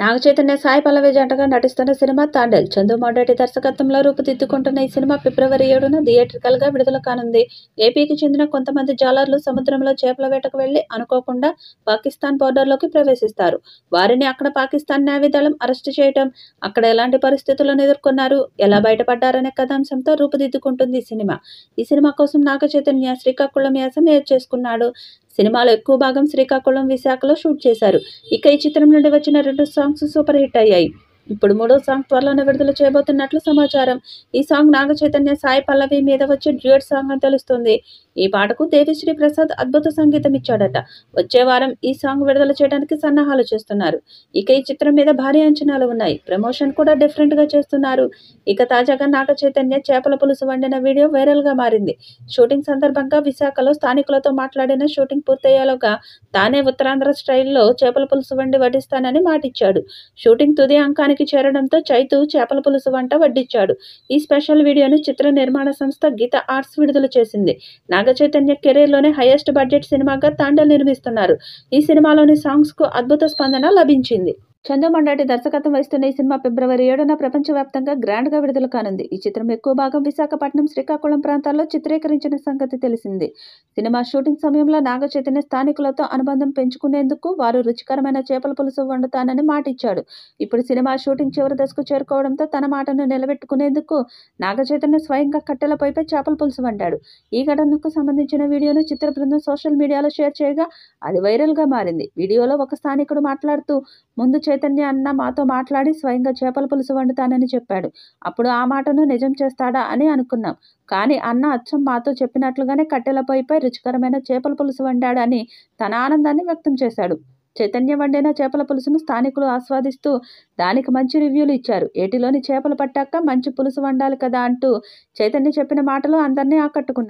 నాగ చైతన్య, సాయి పల్లవి జంటగా నటిస్తున్న సినిమా తాండేల్. చందు మొండేటి దర్శకత్వంలో రూపుదిద్దుకుంటున్న ఈ సినిమా ఫిబ్రవరి 7న థియేట్రికల్గా విడుదల కానుంది. ఏపీకి చెందిన కొంతమంది జాలర్లు సముద్రంలో చేపల వేటకు వెళ్లి అనుకోకుండా పాకిస్తాన్ బోర్డర్లోకి ప్రవేశిస్తారు. వారిని అక్కడ పాకిస్తాన్ నేవీ దళం అరెస్టు చేయటం, అక్కడ ఎలాంటి పరిస్థితులను ఎదుర్కొన్నారు, ఎలా బయటపడ్డారనే కథాంశంతో రూపుదిద్దుకుంటుంది ఈ సినిమా. ఈ సినిమా కోసం నాగ చైతన్య శ్రీకాకుళం యాస నేర్చేసుకున్నాడు. సినిమాలో ఎక్కువ భాగం శ్రీకాకుళం, విశాఖలో షూట్ చేశారు. ఇక ఈ చిత్రం నుండి వచ్చిన 2 సాంగ్స్ సూపర్ హిట్ అయ్యాయి. ఇప్పుడు 3వ సాంగ్ త్వరలోనే విడుదల చేయబోతున్నట్లు సమాచారం. ఈ సాంగ్ నాగ చైతన్య, సాయి పల్లవి మీద వచ్చే డ్యూయట్ సాంగ్ అని తెలుస్తుంది. ఈ పాటకు దేవిశ్రీ ప్రసాద్ అద్భుత సంగీతం ఇచ్చాడట. వచ్చే వారం ఈ సాంగ్ విడుదల చేయడానికి సన్నాహాలు చేస్తున్నారు. ఇక ఈ చిత్రం మీద భారీ అంచనాలు ఉన్నాయి. ప్రమోషన్ కూడా డిఫరెంట్ గా చేస్తున్నారు. ఇక తాజాగా నాగ చైతన్య చేపల పులుసు వండిన వీడియో వైరల్ గా మారింది. షూటింగ్ సందర్భంగా విశాఖలో స్థానికులతో మాట్లాడిన షూటింగ్ పూర్తయ్యేలోగా తానే ఉత్తరాంధ్ర స్టైల్లో చేపల పులుసు వండి వడ్డిస్తానని మాటిచ్చాడు. షూటింగ్ తుది అంకానికి చేరడంతో చైతు చేపల పులుసు వంట వడ్డించాడు. ఈ స్పెషల్ వీడియోను చిత్ర నిర్మాణ సంస్థ గీత ఆర్ట్స్ విడుదల చేసింది. నాగ చైతన్య కెరీర్లోనే హైయెస్ట్ బడ్జెట్ సినిమాగా తాండేల్ నిర్మిస్తున్నారు. ఈ సినిమాలోని సాంగ్స్ కు అద్భుత స్పందన లభించింది. చందు మొండేటి దర్శకత్వం వహిస్తున్న ఈ సినిమా ఫిబ్రవరి 7న ప్రపంచవ్యాప్తంగా గ్రాండ్ గా విడుదల కానుంది. ఈ చిత్రం ఎక్కువ భాగం విశాఖపట్నం, శ్రీకాకుళం ప్రాంతాల్లో చిత్రీకరించిన సంగతి తెలిసింది. సినిమా షూటింగ్ సమయంలో నాగ చైతన్య స్థానికులతో అనుబంధం పెంచుకునేందుకు వారు రుచికరమైన చేపల పులుసు వండుతానని మాటిచ్చాడు. ఇప్పుడు సినిమా షూటింగ్ చివరి దశకు చేరుకోవడంతో తన మాటను నిలబెట్టుకునేందుకు నాగ చైతన్య స్వయంగా కట్టెల పొయ్యిపై చేపల పులుసు వండాడు. ఈ ఘటనకు సంబంధించిన వీడియోను చిత్ర బృందం సోషల్ మీడియాలో షేర్ చేయగా అది వైరల్ గా మారింది. వీడియోలో ఒక స్థానికుడు మాట్లాడుతూ, ముందు చైతన్య అన్న మాతో మాట్లాడి స్వయంగా చేపల పులుసు వండుతానని చెప్పాడు. అప్పుడు ఆ మాటను నిజం చేస్తాడా అని అనుకున్నాం. కానీ అన్న అచ్చం మాతో చెప్పినట్లుగానే కట్టెల పొయ్యిపై రుచికరమైన చేపల పులుసు వండాడు అని తన ఆనందాన్ని వ్యక్తం చేశాడు. చైతన్య వండిన చేపల పులుసును స్థానికులు ఆస్వాదిస్తూ దానికి మంచి రివ్యూలు ఇచ్చారు. ఏటిలోని చేపలు పట్టాక మంచి పులుసు వండాలి కదా అంటూ చైతన్య చెప్పిన మాటలు అందరినీ ఆకట్టుకున్నాయి.